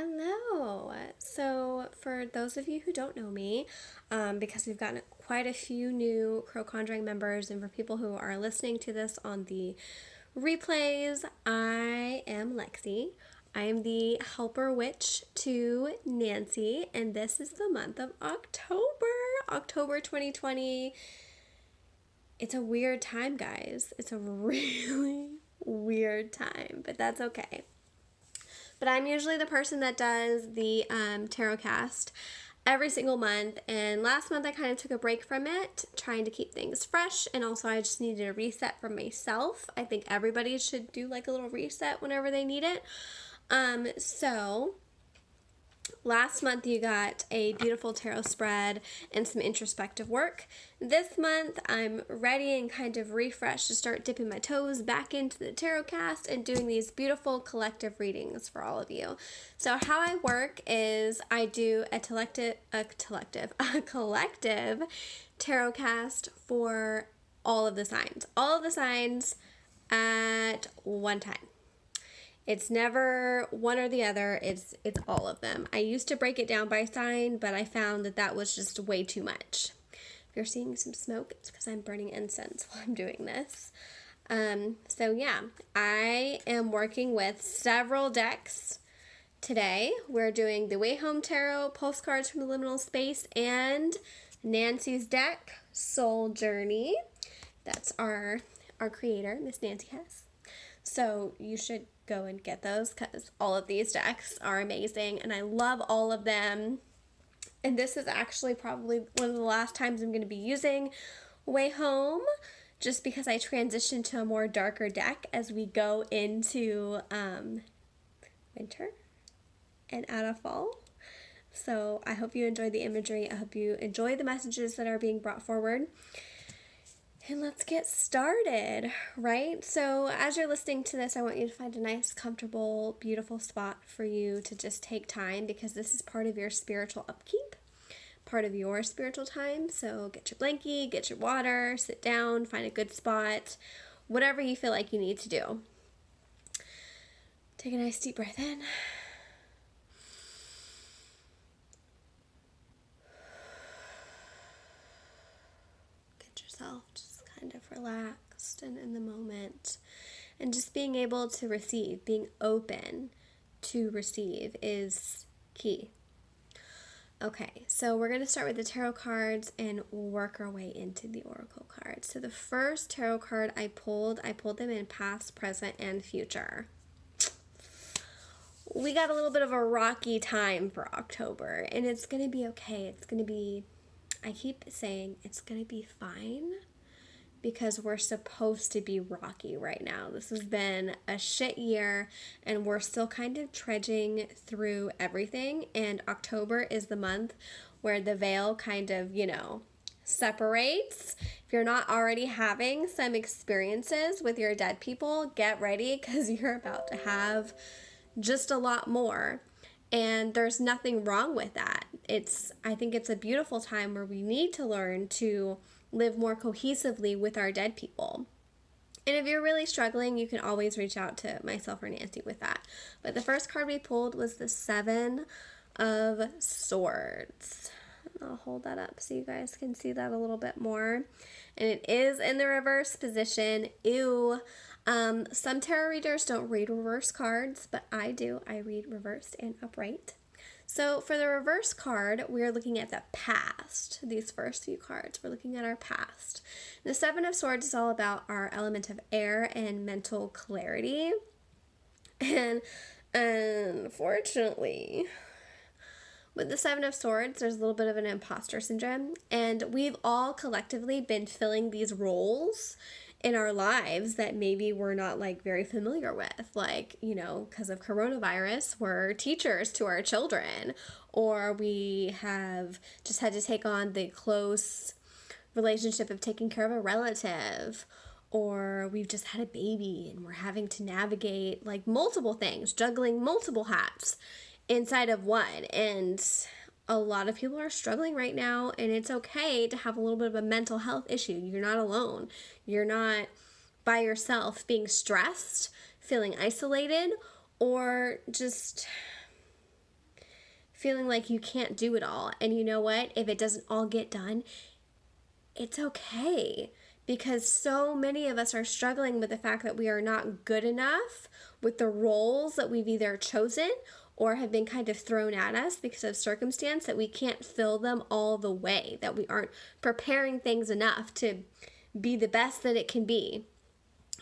Hello. So, for those of you who don't know me, because we've gotten quite a few new Crow Conjuring members, and for people who are listening to this on the replays, I am Lexi. I am the helper witch to Nancy, and this is the month of October 2020. It's a weird time, guys. It's a really weird time, but that's okay. But I'm usually the person that does the tarot cast every single month. And last month I kind of took a break from it, trying to keep things fresh. And also I just needed a reset for myself. I think everybody should do like a little reset whenever they need it. So last month you got a beautiful tarot spread and some introspective work. This month I'm ready and kind of refreshed to start dipping my toes back into the tarot cast and doing these beautiful collective readings for all of you. So how I work is I do a collective tarot cast for all of the signs at one time. It's never one or the other. It's all of them. I used to break it down by sign, but I found that was just way too much. If you're seeing some smoke, it's because I'm burning incense while I'm doing this. So yeah, I am working with several decks today. We're doing the Way Home Tarot, Postcards from the Liminal Space, and Nancy's deck, Soul Journey. That's our creator, Miss Nancy Hess. So you should go and get those because all of these decks are amazing and I love all of them. And this is actually probably one of the last times I'm going to be using Way Home, just because I transitioned to a more darker deck as we go into winter and out of fall. So I hope you enjoy the imagery. I hope you enjoy the messages that are being brought forward. And let's get started, right? So as you're listening to this, I want you to find a nice, comfortable, beautiful spot for you to just take time, because this is part of your spiritual upkeep, part of your spiritual time. So get your blankie, get your water, sit down, find a good spot, whatever you feel like you need to do. Take a nice deep breath in. Get yourself just kind of relaxed and in the moment, and just being able to receive, being open to receive is key. Okay, so we're going to start with the tarot cards and work our way into the oracle cards. So the first tarot card I pulled them in past, present, and future. We got a little bit of a rocky time for October, and it's going to be okay. It's going to be, I keep saying it's going to be fine, because we're supposed to be rocky right now. This has been a shit year, and we're still kind of trudging through everything, and October is the month where the veil kind of, separates. If you're not already having some experiences with your dead people, get ready, because you're about to have just a lot more. And there's nothing wrong with that. I think it's a beautiful time where we need to learn to live more cohesively with our dead people. And if you're really struggling, you can always reach out to myself or Nancy with that. But the first card we pulled was the Seven of Swords. I'll hold that up so you guys can see that a little bit more. And it is in the reverse position. Ew. Some tarot readers don't read reverse cards, but I do. I read reversed and upright. So for the reverse card, we're looking at the past. These first few cards, we're looking at our past. The Seven of Swords is all about our element of air and mental clarity. And unfortunately, with the Seven of Swords, there's a little bit of an imposter syndrome. And we've all collectively been filling these roles in our lives that maybe we're not very familiar with, because of coronavirus, we're teachers to our children, or we have just had to take on the close relationship of taking care of a relative, or we've just had a baby and we're having to navigate multiple things, juggling multiple hats inside of one. And a lot of people are struggling right now, and it's okay to have a little bit of a mental health issue. You're not alone. You're not by yourself being stressed, feeling isolated, or just feeling like you can't do it all. And you know what? If it doesn't all get done, it's okay. Because so many of us are struggling with the fact that we are not good enough with the roles that we've either chosen or have been kind of thrown at us because of circumstance, that we can't fill them all the way, that we aren't preparing things enough to be the best that it can be.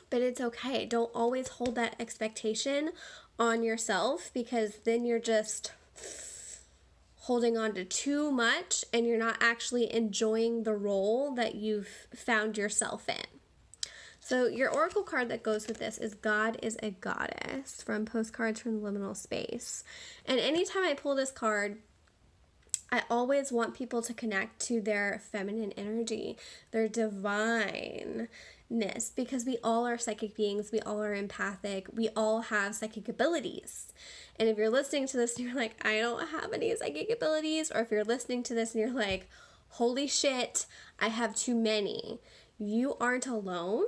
But it's okay. Don't always hold that expectation on yourself, because then you're just holding on to too much and you're not actually enjoying the role that you've found yourself in. So your oracle card that goes with this is God is a Goddess from Postcards from the Liminal Space. And anytime I pull this card, I always want people to connect to their feminine energy, their divineness, because we all are psychic beings, we all are empathic, we all have psychic abilities. And if you're listening to this and you're like, I don't have any psychic abilities, or if you're listening to this and you're like, holy shit, I have too many, you aren't alone.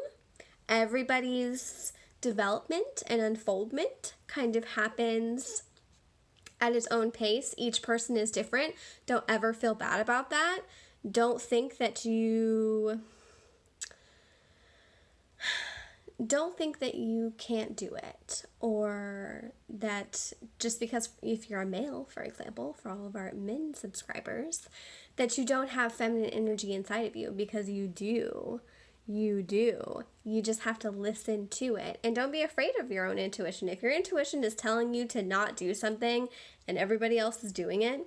Everybody's development and unfoldment kind of happens at its own pace. Each person is different. Don't ever feel bad about that. Don't think that you can't do it, or that just because if you're a male, for example, for all of our men subscribers, that you don't have feminine energy inside of you, because you do. You do. You just have to listen to it. And don't be afraid of your own intuition. If your intuition is telling you to not do something and everybody else is doing it,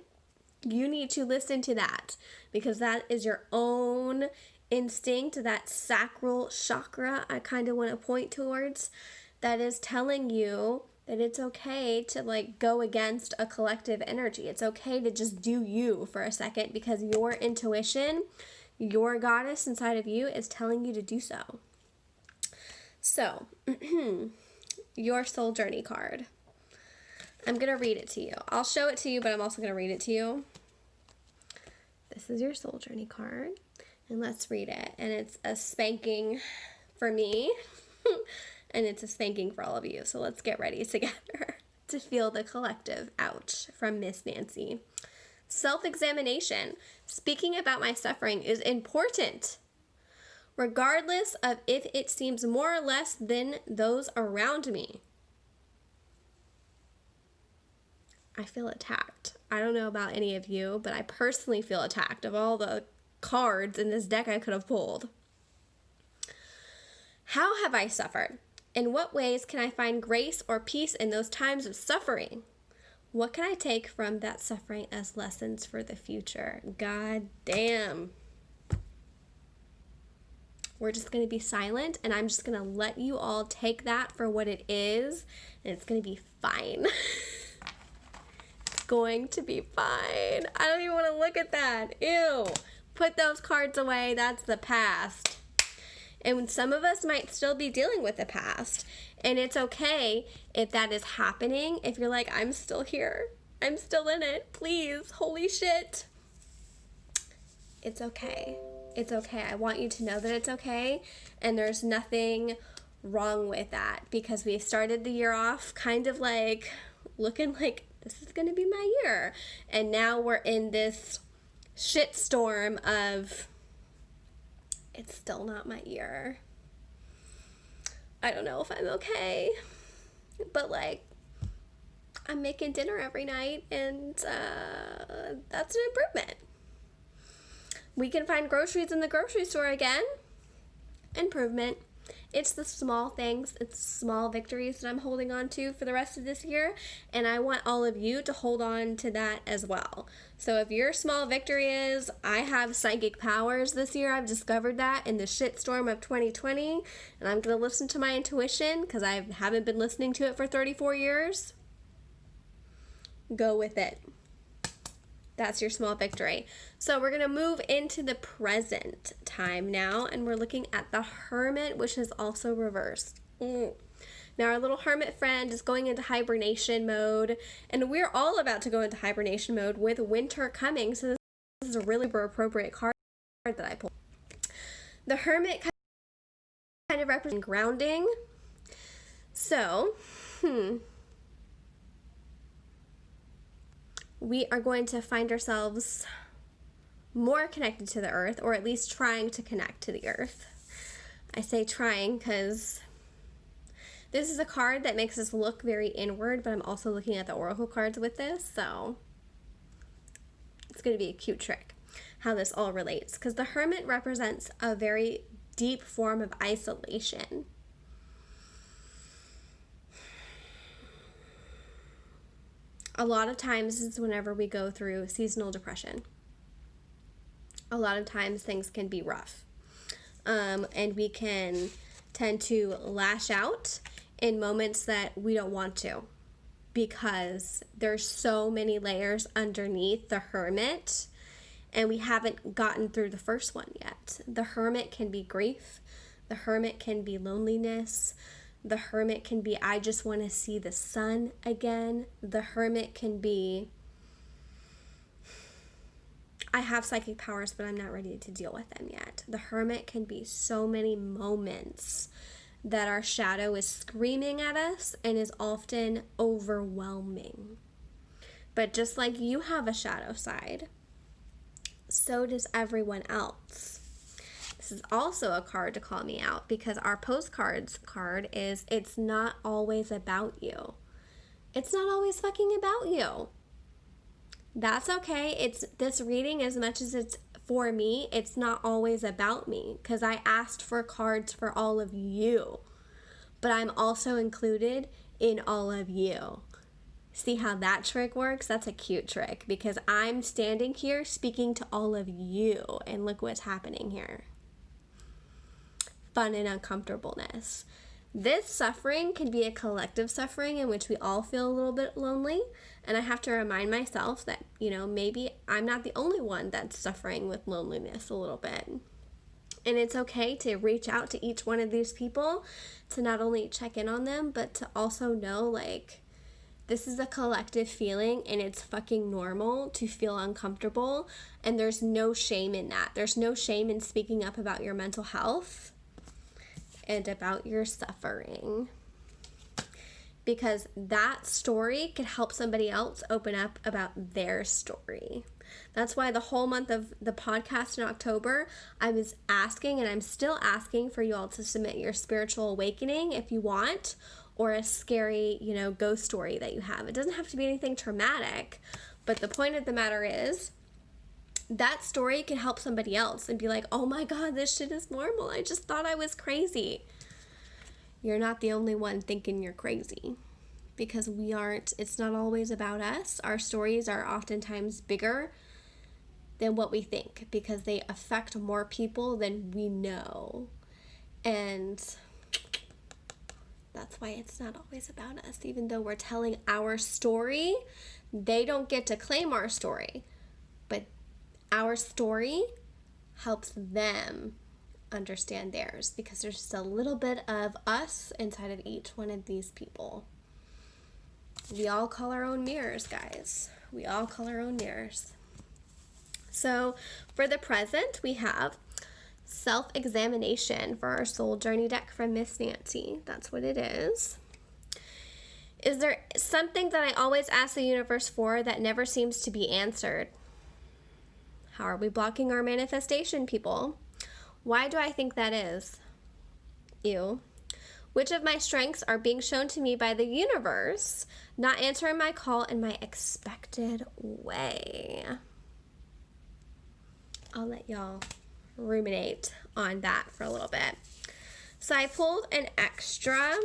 you need to listen to that, because that is your own instinct, that sacral chakra I kind of want to point towards, that is telling you that it's okay to like go against a collective energy. It's okay to just do you for a second, because your intuition, your goddess inside of you, is telling you to do so. So, your soul journey card. I'm going to read it to you. I'll show it to you, but I'm also going to read it to you. This is your soul journey card, and let's read it. And it's a spanking for me, and it's a spanking for all of you. So let's get ready together to feel the collective ouch from Miss Nancy. Self-examination. Speaking about my suffering is important, regardless of if it seems more or less than those around me. I feel attacked. I don't know about any of you, but I personally feel attacked of all the cards in this deck I could have pulled. How have I suffered? In what ways can I find grace or peace in those times of suffering? What can I take from that suffering as lessons for the future? God damn. We're just going to be silent, and I'm just going to let you all take that for what it is, and it's going to be fine. It's going to be fine. I don't even want to look at that. Ew. Put those cards away. That's the past. And some of us might still be dealing with the past. And it's okay if that is happening. If you're like, I'm still here, I'm still in it, please, holy shit. It's okay. It's okay. I want you to know that it's okay. And there's nothing wrong with that, because we started the year off kind of like looking like this is going to be my year. And now we're in this shitstorm of it's still not my year. I don't know if I'm okay, but like, I'm making dinner every night, and that's an improvement. We can find groceries in the grocery store again. Improvement. It's the small things, it's small victories that I'm holding on to for the rest of this year, and I want all of you to hold on to that as well. So if your small victory is, I have psychic powers this year, I've discovered that in the shitstorm of 2020, and I'm going to listen to my intuition because I haven't been listening to it for 34 years, go with it. That's your small victory. So we're going to move into the present time now, and we're looking at the Hermit, which is also reversed. Now our little Hermit friend is going into hibernation mode, and we're all about to go into hibernation mode with winter coming, so this is a really appropriate card that I pulled. The Hermit kind of represents grounding. So, we are going to find ourselves more connected to the earth, or at least trying to connect to the earth. I say trying because this is a card that makes us look very inward, but I'm also looking at the oracle cards with this, so it's going to be a cute trick how this all relates, because the Hermit represents a very deep form of isolation. A lot of times is whenever we go through seasonal depression. A lot of times things can be rough. And we can tend to lash out in moments that we don't want to, because there's so many layers underneath the Hermit, and we haven't gotten through the first one yet. The Hermit can be grief. The Hermit can be loneliness. The Hermit can be, I just want to see the sun again. The Hermit can be, I have psychic powers, but I'm not ready to deal with them yet. The Hermit can be so many moments that our shadow is screaming at us and is often overwhelming. But just like you have a shadow side, so does everyone else. This is also a card to call me out, because our postcards card is, it's not always about you. It's not always fucking about you. That's okay. It's this reading, as much as it's for me, it's not always about me, because I asked for cards for all of you, but I'm also included in all of you. See how that trick works? That's a cute trick, because I'm standing here speaking to all of you, and look what's happening here. Fun and uncomfortableness. This suffering can be a collective suffering in which we all feel a little bit lonely. And I have to remind myself that, maybe I'm not the only one that's suffering with loneliness a little bit. And it's okay to reach out to each one of these people to not only check in on them, but to also know, like, this is a collective feeling, and it's fucking normal to feel uncomfortable. And there's no shame in that. There's no shame in speaking up about your mental health and about your suffering, because that story could help somebody else open up about their story. That's why the whole month of the podcast in October, I was asking, and I'm still asking, for you all to submit your spiritual awakening if you want, or a scary, ghost story that you have. It doesn't have to be anything traumatic, but the point of the matter is, that story can help somebody else and be like, oh my God, this shit is normal. I just thought I was crazy. You're not the only one thinking you're crazy, because we aren't. It's not always about us. Our stories are oftentimes bigger than what we think, because they affect more people than we know. And that's why it's not always about us. Even though we're telling our story, they don't get to claim our story. But our story helps them understand theirs, because there's just a little bit of us inside of each one of these people. We all call our own mirrors, guys. We all call our own mirrors. So for the present, we have self-examination for our soul journey deck from Miss Nancy. That's what it is. Is there something that I always ask the universe for that never seems to be answered? How are we blocking our manifestation, people? Why do I think that is? Ew. Which of my strengths are being shown to me by the universe, not answering my call in my expected way? I'll let y'all ruminate on that for a little bit. So I pulled an extra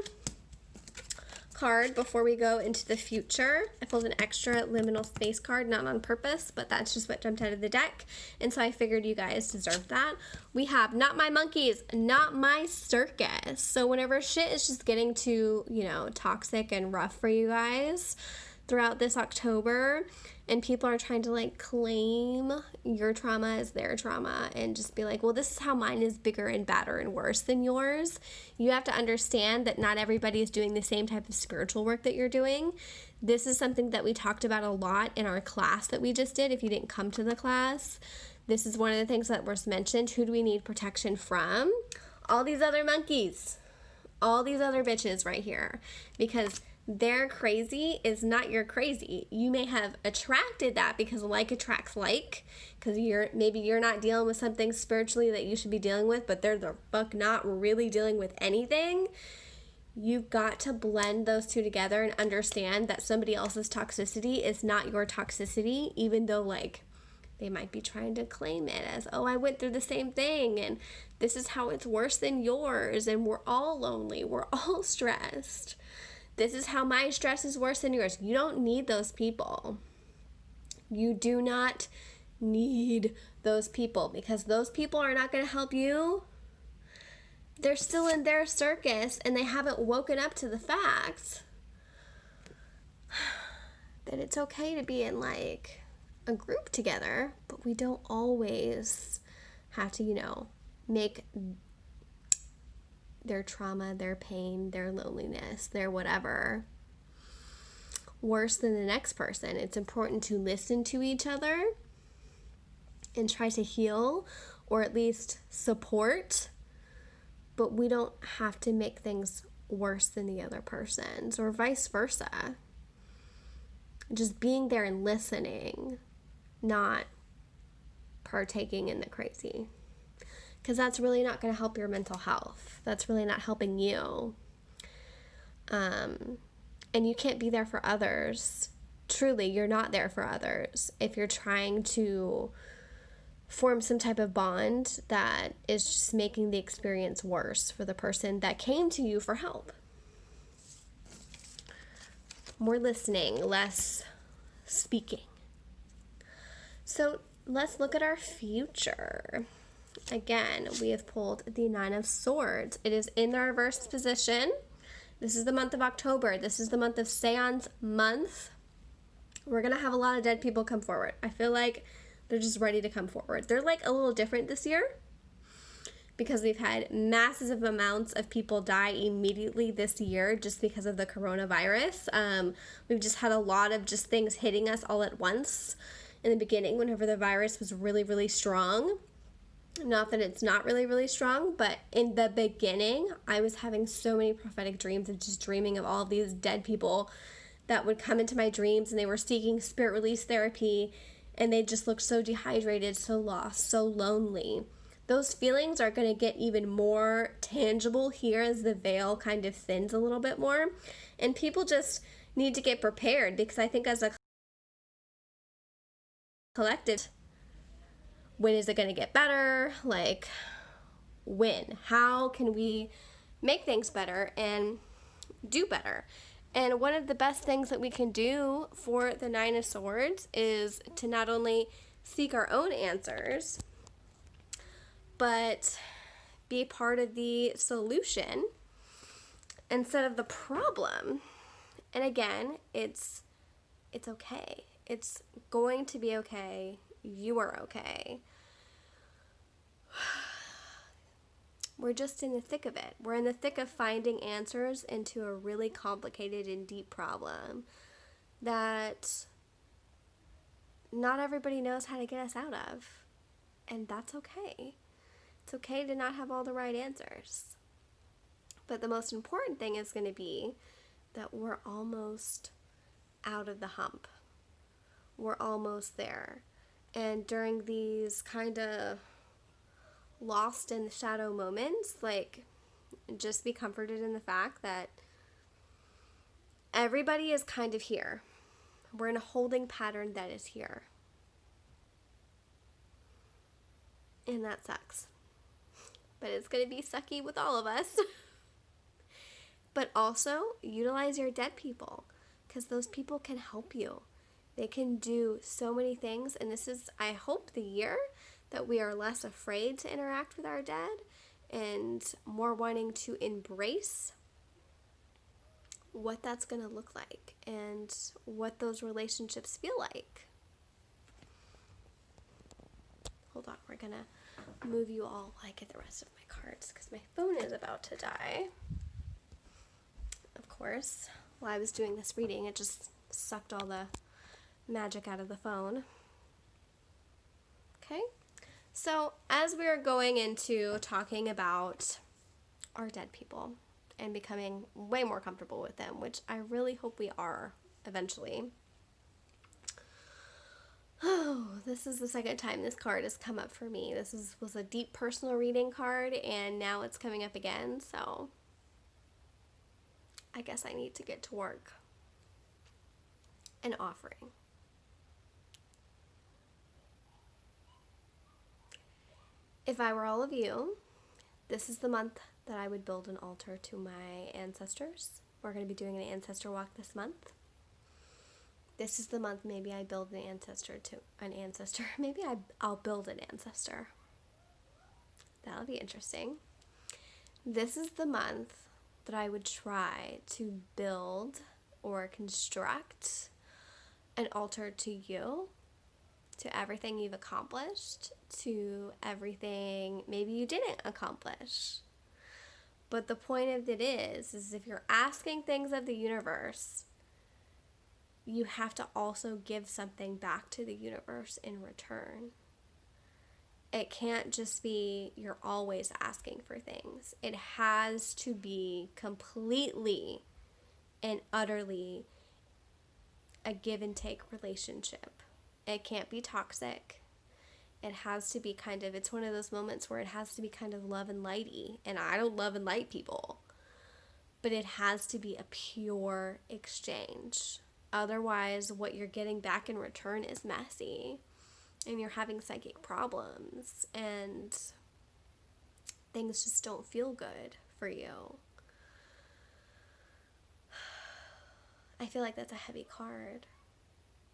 card before we go into the future. I pulled an extra liminal space card, not on purpose, but that's just what jumped out of the deck, and so I figured you guys deserved that. We have not my monkeys, not my circus. So whenever shit is just getting too, toxic and rough for you guys throughout this October, and people are trying to like claim your trauma as their trauma and just be like, well, this is how mine is bigger and badder and worse than yours. You have to understand that not everybody is doing the same type of spiritual work that you're doing. This is something that we talked about a lot in our class that we just did. If you didn't come to the class, this is one of the things that was mentioned. Who do we need protection from? All these other monkeys, all these other bitches right here, because Their crazy is not your crazy. You may have attracted that because like attracts like, because maybe you're not dealing with something spiritually that you should be dealing with, but they're the fuck not really dealing with anything. You've got to blend those two together and understand that somebody else's toxicity is not your toxicity, even though like they might be trying to claim it as, oh, I went through the same thing and this is how it's worse than yours and we're all lonely, we're all stressed. This is how my stress is worse than yours. You don't need those people. You do not need those people because those people are not going to help you. They're still in their circus and they haven't woken up to the fact that it's okay to be in like a group together, but we don't always have to, make their trauma, their pain, their loneliness, their whatever worse than the next person. It's important to listen to each other and try to heal or at least support, but we don't have to make things worse than the other person's or vice versa. Just being there and listening, not partaking in the crazy. Because that's really not going to help your mental health. That's really not helping you. And you can't be there for others. Truly, you're not there for others if you're trying to form some type of bond that is just making the experience worse for the person that came to you for help. More listening, less speaking. So let's look at our future. Again, we have pulled the Nine of Swords. It is in the reverse position. This is the month of October. This is the month of Seance month. We're going to have a lot of dead people come forward. I feel like they're just ready to come forward. They're like a little different this year because we've had massive amounts of people die immediately this year just because of the coronavirus. We've just had a lot of just things hitting us all at once in the beginning whenever the virus was really, really strong. Not that it's not really, really strong, but in the beginning, I was having so many prophetic dreams of just dreaming of all of these dead people that would come into my dreams and they were seeking spirit release therapy and they just looked so dehydrated, so lost, so lonely. Those feelings are going to get even more tangible here as the veil kind of thins a little bit more. And people just need to get prepared because I think as a collective, when is it going to get better? Like, when? How can we make things better and do better? And one of the best things that we can do for the Nine of Swords is to not only seek our own answers, but be part of the solution instead of the problem. And again, it's okay. It's going to be okay. You are okay. We're just in the thick of it. We're in the thick of finding answers into a really complicated and deep problem that not everybody knows how to get us out of. And that's okay. It's okay to not have all the right answers. But the most important thing is going to be that we're almost out of the hump. We're almost there. And during these kind of lost in the shadow moments, like, just be comforted in the fact that everybody is kind of here. We're in a holding pattern that is here. And that sucks. But it's going to be sucky with all of us. But also, utilize your dead people, because those people can help you. They can do so many things, and this is, I hope, the year that we are less afraid to interact with our dead and more wanting to embrace what that's going to look like and what those relationships feel like. Hold on, we're going to move you all while I get the rest of my cards because my phone is about to die. Of course, while I was doing this reading, it just sucked all the magic out of the phone. Okay, so as we are going into talking about our dead people and becoming way more comfortable with them, which I really hope we are eventually. Oh, this is the second time this card has come up for me. Was a deep personal reading card, and now it's coming up again, so I guess I need to get to work and offering. If I were all of you, this is the month that I would build an altar to my ancestors. We're going to be doing an ancestor walk this month. This is the month maybe I build an ancestor to an ancestor. Maybe I'll build an ancestor. That'll be interesting. This is the month that I would try to build or construct an altar to you, to everything you've accomplished, to everything maybe you didn't accomplish. But the point of it is if you're asking things of the universe, you have to also give something back to the universe in return. It can't just be you're always asking for things. It has to be completely and utterly a give and take relationship. It can't be toxic. It has to be it's one of those moments where it has to be kind of love and lighty. And I don't love and light people. But it has to be a pure exchange. Otherwise, what you're getting back in return is messy. And you're having psychic problems. And things just don't feel good for you. I feel like that's a heavy card.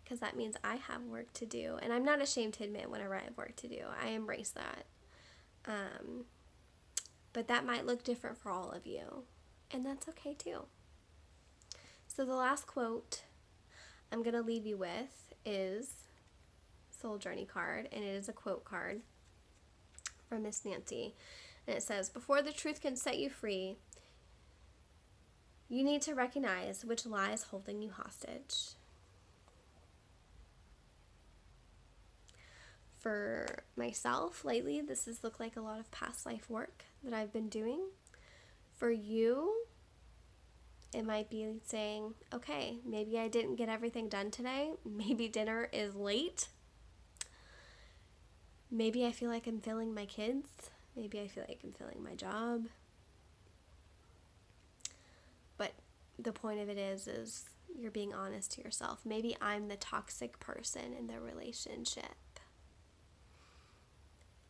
Because that means I have work to do. And I'm not ashamed to admit whenever I have work to do. I embrace that. But that might look different for all of you. And that's okay too. So the last quote I'm going to leave you with is Soul Journey card. And it is a quote card from Miss Nancy. And it says, "Before the truth can set you free, you need to recognize which lie is holding you hostage." For myself, lately, this has looked like a lot of past life work that I've been doing. For you, it might be saying, okay, maybe I didn't get everything done today. Maybe dinner is late. Maybe I feel like I'm failing my kids. Maybe I feel like I'm failing my job. But the point of it is you're being honest to yourself. Maybe I'm the toxic person in the relationship.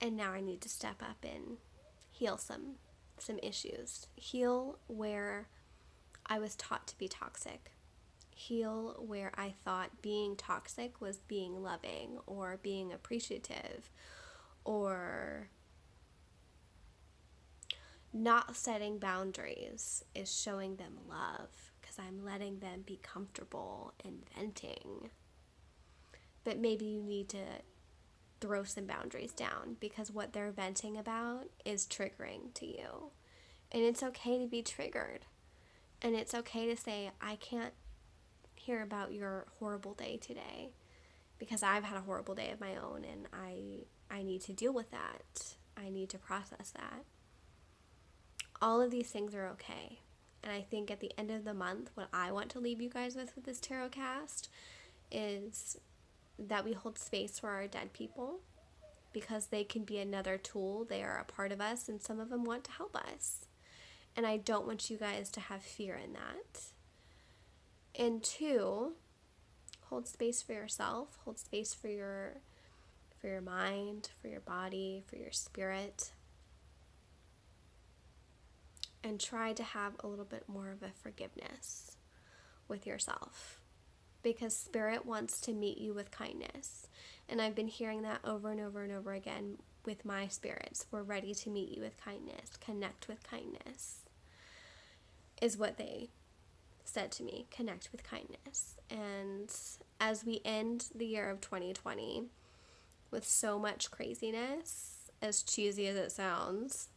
And now I need to step up and heal some issues. Heal where I was taught to be toxic. Heal where I thought being toxic was being loving or being appreciative or not setting boundaries is showing them love because I'm letting them be comfortable and venting. But maybe you need to throw some boundaries down because what they're venting about is triggering to you. And it's okay to be triggered. And it's okay to say, I can't hear about your horrible day today because I've had a horrible day of my own and I need to deal with that. I need to process that. All of these things are okay. And I think at the end of the month, what I want to leave you guys with this tarot cast is that we hold space for our dead people because they can be another tool. They are a part of us and some of them want to help us. And I don't want you guys to have fear in that. And 2, hold space for yourself, hold space for your mind, for your body, for your spirit. And try to have a little bit more of a forgiveness with yourself. Because Spirit wants to meet you with kindness. And I've been hearing that over and over and over again with my spirits. We're ready to meet you with kindness. Connect with kindness is what they said to me. Connect with kindness. And as we end the year of 2020 with so much craziness, as cheesy as it sounds,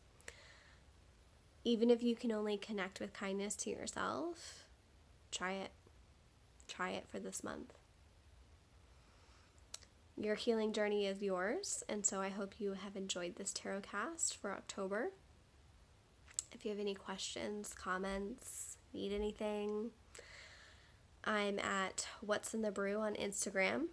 even if you can only connect with kindness to yourself, try it. Try it for this month. Your healing journey is yours, and so I hope you have enjoyed this tarot cast for October. If you have any questions, comments, need anything, I'm at What's in the Brew on Instagram.